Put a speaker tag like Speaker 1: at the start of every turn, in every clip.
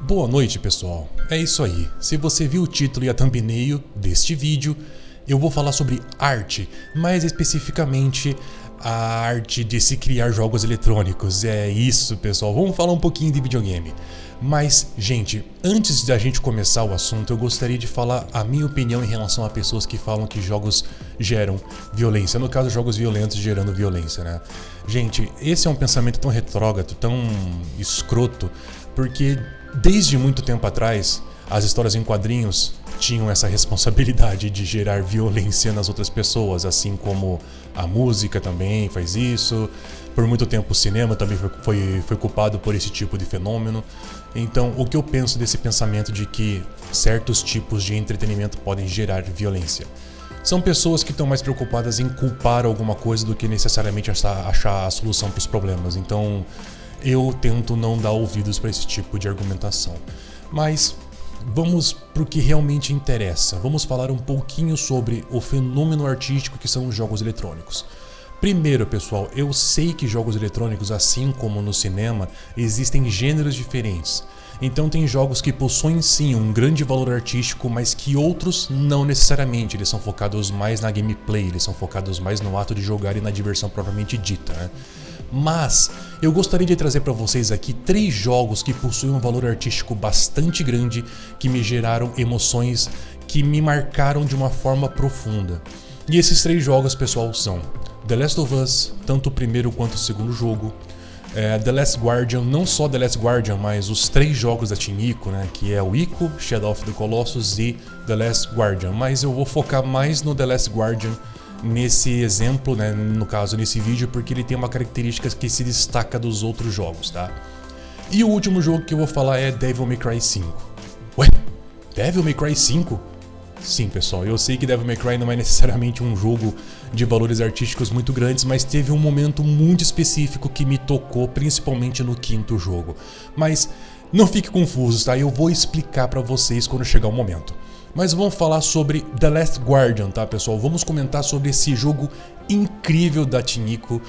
Speaker 1: Boa noite, pessoal. É isso aí. Se você viu o título e a thumbnail deste vídeo, eu vou falar sobre arte, mais especificamente a arte de se criar jogos eletrônicos. É isso, pessoal. Vamos falar um pouquinho de videogame. Mas, gente, antes da gente começar o assunto, eu gostaria de falar a minha opinião em relação a pessoas que falam que jogos geram violência. No caso, jogos violentos gerando violência, né? Gente, esse é um pensamento tão retrógrado, tão escroto, porque desde muito tempo atrás, as histórias em quadrinhos tinham essa responsabilidade de gerar violência nas outras pessoas, assim como a música também faz isso. Por muito tempo o cinema também foi culpado por esse tipo de fenômeno. Então, o que eu penso desse pensamento de que certos tipos de entretenimento podem gerar violência? São pessoas que estão mais preocupadas em culpar alguma coisa do que necessariamente achar a solução para os problemas. Então, eu tento não dar ouvidos para esse tipo de argumentação. Mas vamos para o que realmente interessa. Vamos falar um pouquinho sobre o fenômeno artístico que são os jogos eletrônicos. Primeiro, pessoal, eu sei que jogos eletrônicos, assim como no cinema, existem gêneros diferentes. Então tem jogos que possuem sim um grande valor artístico, mas que outros não necessariamente. Eles são focados mais na gameplay, eles são focados mais no ato de jogar e na diversão propriamente dita, né? Mas eu gostaria de trazer para vocês aqui 3 jogos que possuem um valor artístico bastante grande, que me geraram emoções, que me marcaram de uma forma profunda. E esses 3 jogos, pessoal, são The Last of Us, tanto o primeiro quanto o segundo jogo, The Last Guardian, não só The Last Guardian, mas os 3 jogos da Team Ico, né, que é o Ico, Shadow of the Colossus e The Last Guardian. Mas eu vou focar mais no The Last Guardian nesse exemplo, né, no caso nesse vídeo, porque ele tem uma característica que se destaca dos outros jogos, tá? E o último jogo que eu vou falar é Devil May Cry 5. Ué? Devil May Cry 5? Sim, pessoal, eu sei que Devil May Cry não é necessariamente um jogo de valores artísticos muito grandes, mas teve um momento muito específico que me tocou, principalmente no 5º jogo. Mas não fique confuso, tá? Eu vou explicar pra vocês quando chegar o momento. Mas vamos falar sobre The Last Guardian, tá, pessoal? Vamos comentar sobre esse jogo incrível da Team Ico,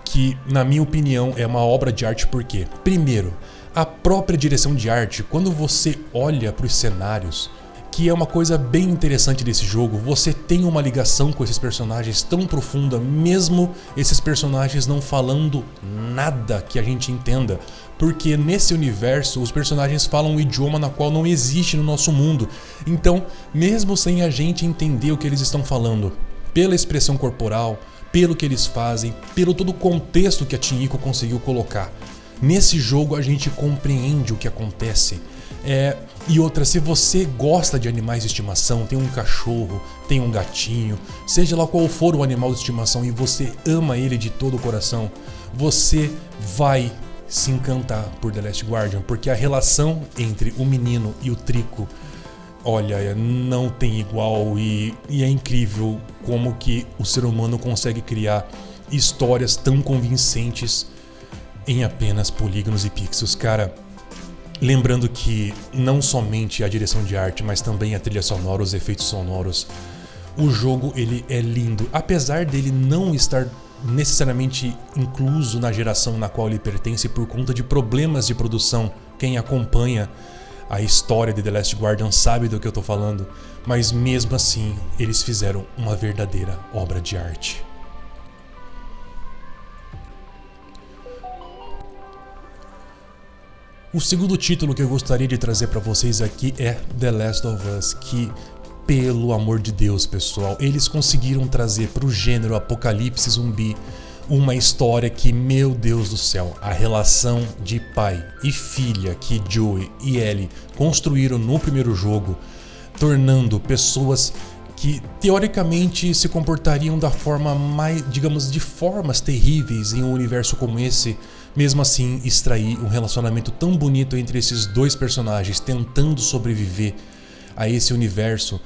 Speaker 1: que, na minha opinião, é uma obra de arte. Por quê? Primeiro, a própria direção de arte, quando você olha para os cenários, que é uma coisa bem interessante desse jogo, você tem uma ligação com esses personagens tão profunda, mesmo esses personagens não falando nada que a gente entenda, porque nesse universo os personagens falam um idioma na qual não existe no nosso mundo. Então, mesmo sem a gente entender o que eles estão falando, pela expressão corporal, pelo que eles fazem, pelo todo o contexto que a Team Ico conseguiu colocar, nesse jogo a gente compreende o que acontece. E outra, se você gosta de animais de estimação, tem um cachorro, tem um gatinho, seja lá qual for o animal de estimação e você ama ele de todo o coração, você vai se encantar por The Last Guardian, porque a relação entre o menino e o Trico, olha, não tem igual e é incrível como que o ser humano consegue criar histórias tão convincentes em apenas polígonos e pixels, cara. Lembrando que não somente a direção de arte, mas também a trilha sonora, os efeitos sonoros, o jogo ele é lindo, apesar dele não estar necessariamente incluso na geração na qual ele pertence por conta de problemas de produção. Quem acompanha a história de The Last Guardian sabe do que eu tô falando, mas mesmo assim eles fizeram uma verdadeira obra de arte. O segundo título que eu gostaria de trazer para vocês aqui é The Last of Us, que, pelo amor de Deus, pessoal, eles conseguiram trazer para o gênero apocalipse zumbi uma história que, meu Deus do céu, a relação de pai e filha que Joel e Ellie construíram no primeiro jogo, tornando pessoas que teoricamente se comportariam da forma mais, digamos, de formas terríveis em um universo como esse, mesmo assim extrair um relacionamento tão bonito entre esses 2 personagens tentando sobreviver a esse universo,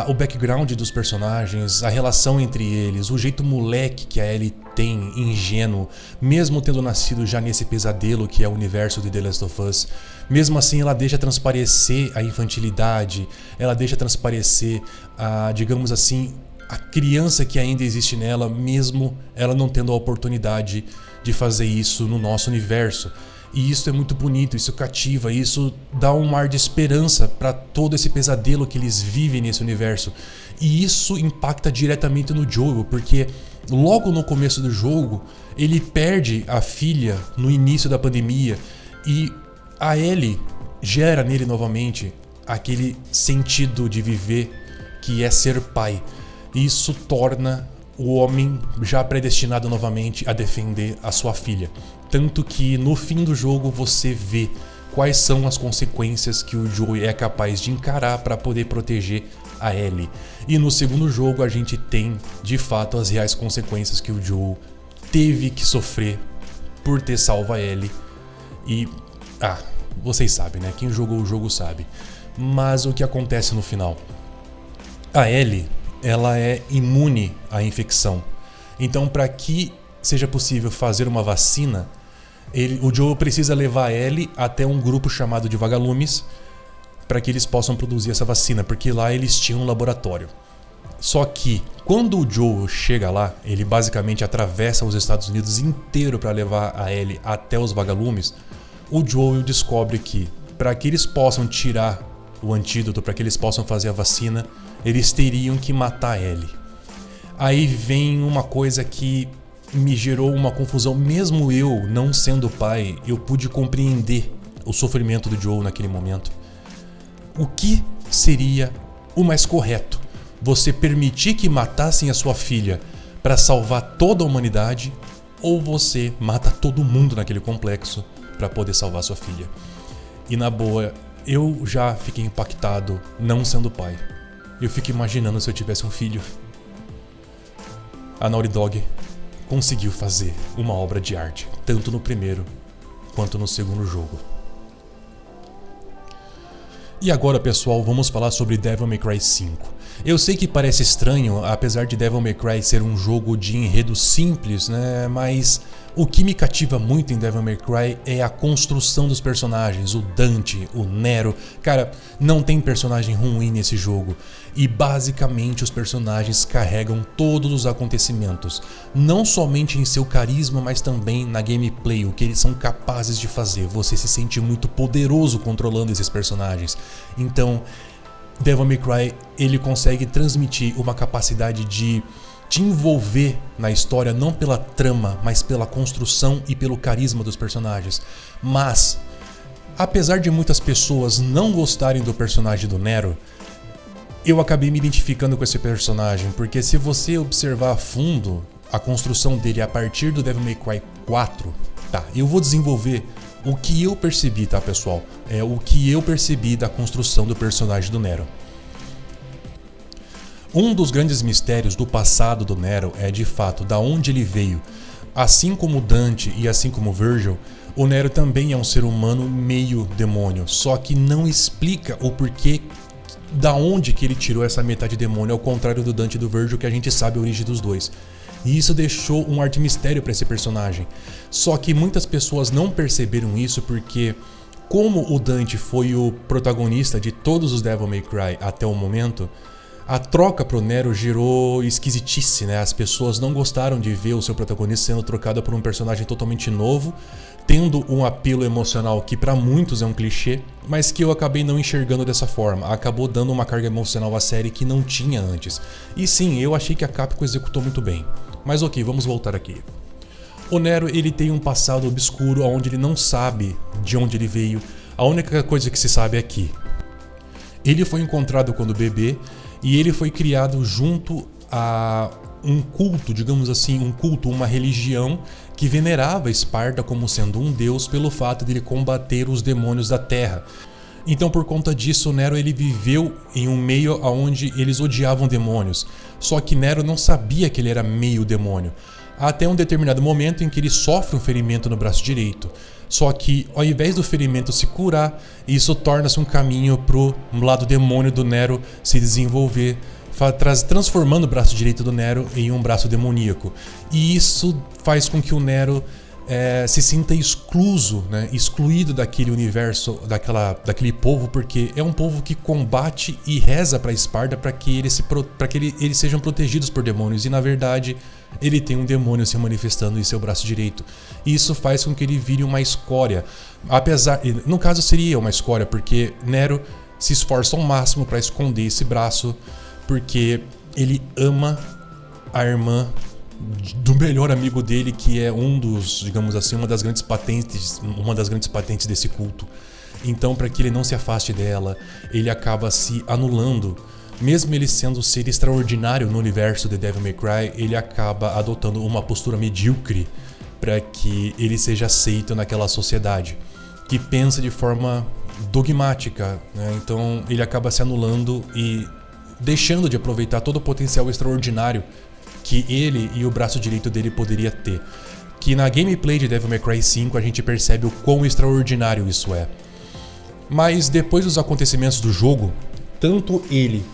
Speaker 1: o background dos personagens, a relação entre eles, o jeito moleque que a Ellie tem, ingênuo, mesmo tendo nascido já nesse pesadelo que é o universo de The Last of Us. Mesmo assim ela deixa transparecer a infantilidade, ela deixa transparecer digamos assim, a criança que ainda existe nela, mesmo ela não tendo a oportunidade de fazer isso no nosso universo. E isso é muito bonito, isso cativa, isso dá um ar de esperança para todo esse pesadelo que eles vivem nesse universo. E isso impacta diretamente no Joel, porque logo no começo do jogo ele perde a filha no início da pandemia e a Ellie gera nele novamente aquele sentido de viver que é ser pai. E isso torna o homem já predestinado novamente a defender a sua filha. Tanto que no fim do jogo você vê quais são as consequências que o Joel é capaz de encarar para poder proteger a Ellie. E no segundo jogo a gente tem de fato as reais consequências que o Joel teve que sofrer por ter salvo a Ellie. E vocês sabem, né? Quem jogou o jogo sabe. Mas o que acontece no final? A Ellie, ela é imune à infecção. Então, para que seja possível fazer uma vacina, o Joel precisa levar a Ellie até um grupo chamado de vagalumes para que eles possam produzir essa vacina, porque lá eles tinham um laboratório. Só que quando o Joel chega lá, ele basicamente atravessa os Estados Unidos inteiro para levar a Ellie até os vagalumes. O Joel descobre que para que eles possam tirar o antídoto, para que eles possam fazer a vacina, eles teriam que matar a Ellie. Aí vem uma coisa que me gerou uma confusão. Mesmo eu não sendo pai, eu pude compreender o sofrimento do Joel naquele momento. O que seria o mais correto? Você permitir que matassem a sua filha para salvar toda a humanidade, ou você mata todo mundo naquele complexo para poder salvar sua filha? E na boa, eu já fiquei impactado não sendo pai. Eu fico imaginando se eu tivesse um filho. A Naughty Dog conseguiu fazer uma obra de arte, tanto no primeiro quanto no segundo jogo. E agora, pessoal, vamos falar sobre Devil May Cry 5. Eu sei que parece estranho, apesar de Devil May Cry ser um jogo de enredo simples, né? Mas o que me cativa muito em Devil May Cry é a construção dos personagens, o Dante, o Nero. Cara, não tem personagem ruim nesse jogo. E basicamente os personagens carregam todos os acontecimentos. Não somente em seu carisma, mas também na gameplay, o que eles são capazes de fazer. Você se sente muito poderoso controlando esses personagens. Então, Devil May Cry, ele consegue transmitir uma capacidade de te envolver na história, não pela trama, mas pela construção e pelo carisma dos personagens. Mas, apesar de muitas pessoas não gostarem do personagem do Nero, eu acabei me identificando com esse personagem, porque se você observar a fundo a construção dele a partir do Devil May Cry 4, eu vou desenvolver o que eu percebi, tá, pessoal? É o que eu percebi da construção do personagem do Nero. Um dos grandes mistérios do passado do Nero é, de fato, da onde ele veio. Assim como Dante e assim como Virgil, o Nero também é um ser humano meio demônio, só que não explica o porquê, da onde que ele tirou essa metade demônio, ao contrário do Dante e do Virgil, que a gente sabe a origem dos dois. E isso deixou um ar de mistério para esse personagem. Só que muitas pessoas não perceberam isso porque, como o Dante foi o protagonista de todos os Devil May Cry até o momento, a troca pro Nero gerou esquisitice, né? As pessoas não gostaram de ver o seu protagonista sendo trocado por um personagem totalmente novo, tendo um apelo emocional que para muitos é um clichê, mas que eu acabei não enxergando dessa forma. Acabou dando uma carga emocional à série que não tinha antes. E sim, eu achei que a Capcom executou muito bem. Mas ok, vamos voltar aqui. O Nero, ele tem um passado obscuro onde ele não sabe de onde ele veio. A única coisa que se sabe é que ele foi encontrado quando bebê e ele foi criado junto a um culto, digamos assim, um culto, uma religião que venerava Esparta como sendo um deus pelo fato de ele combater os demônios da terra. Então, por conta disso, Nero ele viveu em um meio onde eles odiavam demônios. Só que Nero não sabia que ele era meio demônio. Até um determinado momento em que ele sofre um ferimento no braço direito. Só que, ao invés do ferimento se curar, isso torna-se um caminho pro lado demônio do Nero se desenvolver, transformando o braço direito do Nero em um braço demoníaco. E isso faz com que o Nero se sinta excluso, né? Excluído daquele universo, daquele povo, porque é um povo que combate e reza para Esparta para que eles sejam protegidos por demônios, e na verdade ele tem um demônio se manifestando em seu braço direito. E isso faz com que ele vire uma escória, no caso seria uma escória, porque Nero se esforça ao máximo para esconder esse braço, porque ele ama a irmã do melhor amigo dele, que é digamos assim, uma das grandes patentes desse culto. Então, para que ele não se afaste dela, ele acaba se anulando. Mesmo ele sendo um ser extraordinário no universo de Devil May Cry, ele acaba adotando uma postura medíocre para que ele seja aceito naquela sociedade que pensa de forma dogmática, né? Então ele acaba se anulando e deixando de aproveitar todo o potencial extraordinário que ele e o braço direito dele poderia ter. Que na gameplay de Devil May Cry 5 a gente percebe o quão extraordinário isso é. Mas depois dos acontecimentos do jogo, tanto ele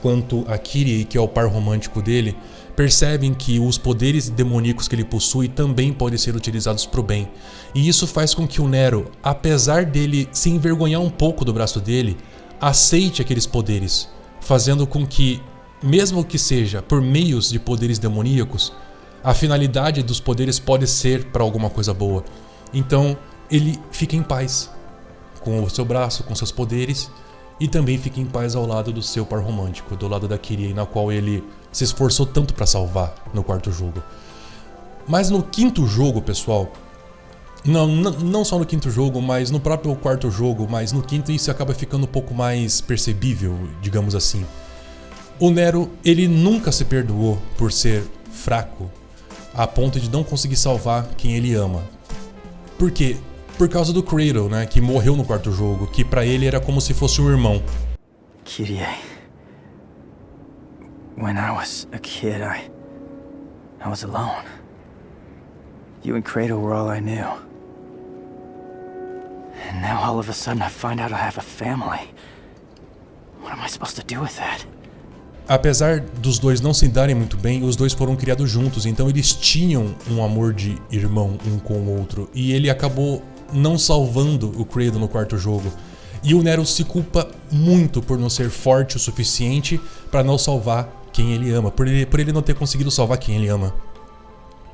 Speaker 1: quanto a Kyrie, que é o par romântico dele, percebem que os poderes demoníacos que ele possui também podem ser utilizados para o bem. E isso faz com que o Nero, apesar dele se envergonhar um pouco do braço dele, aceite aqueles poderes, fazendo com que, mesmo que seja por meios de poderes demoníacos, a finalidade dos poderes pode ser para alguma coisa boa. Então ele fica em paz com o seu braço, com seus poderes, e também fica em paz ao lado do seu par romântico, do lado da Kyrie, na qual ele se esforçou tanto para salvar no quarto jogo. Mas no quinto jogo, pessoal, não só no quinto jogo, mas no próprio quarto jogo, mas no quinto isso acaba ficando um pouco mais percebível, digamos assim. O Nero, ele nunca se perdoou por ser fraco, a ponto de não conseguir salvar quem ele ama. Por quê? Por causa do Kratos, né, que morreu no quarto jogo, que pra ele era como se fosse um irmão.
Speaker 2: Kyrie, when I was a kid, I was alone. You and Kratos were all I knew. And now all of a sudden I find out I have a family. What am I supposed to do with that?
Speaker 1: Apesar dos dois não se darem muito bem, os dois foram criados juntos, então eles tinham um amor de irmão um com o outro, e ele acabou não salvando o Kratos no quarto jogo. E o Nero se culpa muito por não ser forte o suficiente para não salvar quem ele ama, por ele não ter conseguido salvar quem ele ama.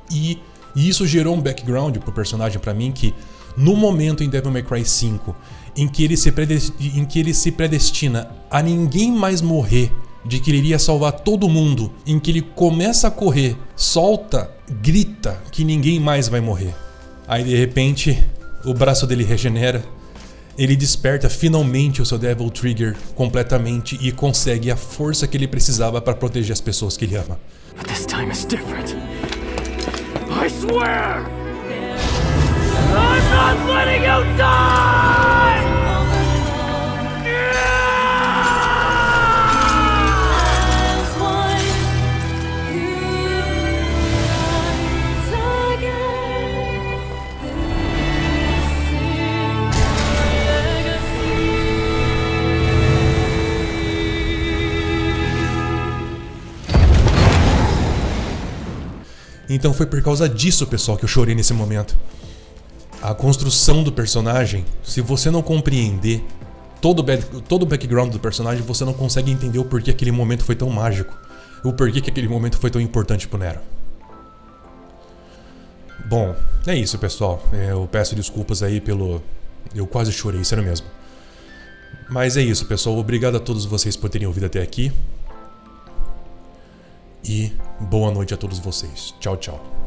Speaker 1: E isso gerou um background pro personagem pra mim, que no momento em Devil May Cry 5 em que ele se predestina a ninguém mais morrer, de que ele iria salvar todo mundo, em que ele começa a correr, solta, grita que ninguém mais vai morrer. Aí de repente o braço dele regenera, ele desperta finalmente o seu Devil Trigger completamente e consegue a força que ele precisava para proteger as pessoas que ele ama.
Speaker 2: But this time is different. I swear! I'm not letting you die!
Speaker 1: Então foi por causa disso, pessoal, que eu chorei nesse momento. A construção do personagem, se você não compreender todo o background do personagem, você não consegue entender o porquê aquele momento foi tão mágico. O porquê que aquele momento foi tão importante pro Nero. Bom, é isso, pessoal. Eu peço desculpas aí pelo... Eu quase chorei, sério mesmo. Mas é isso, pessoal. Obrigado a todos vocês por terem ouvido até aqui. E boa noite a todos vocês. Tchau, tchau.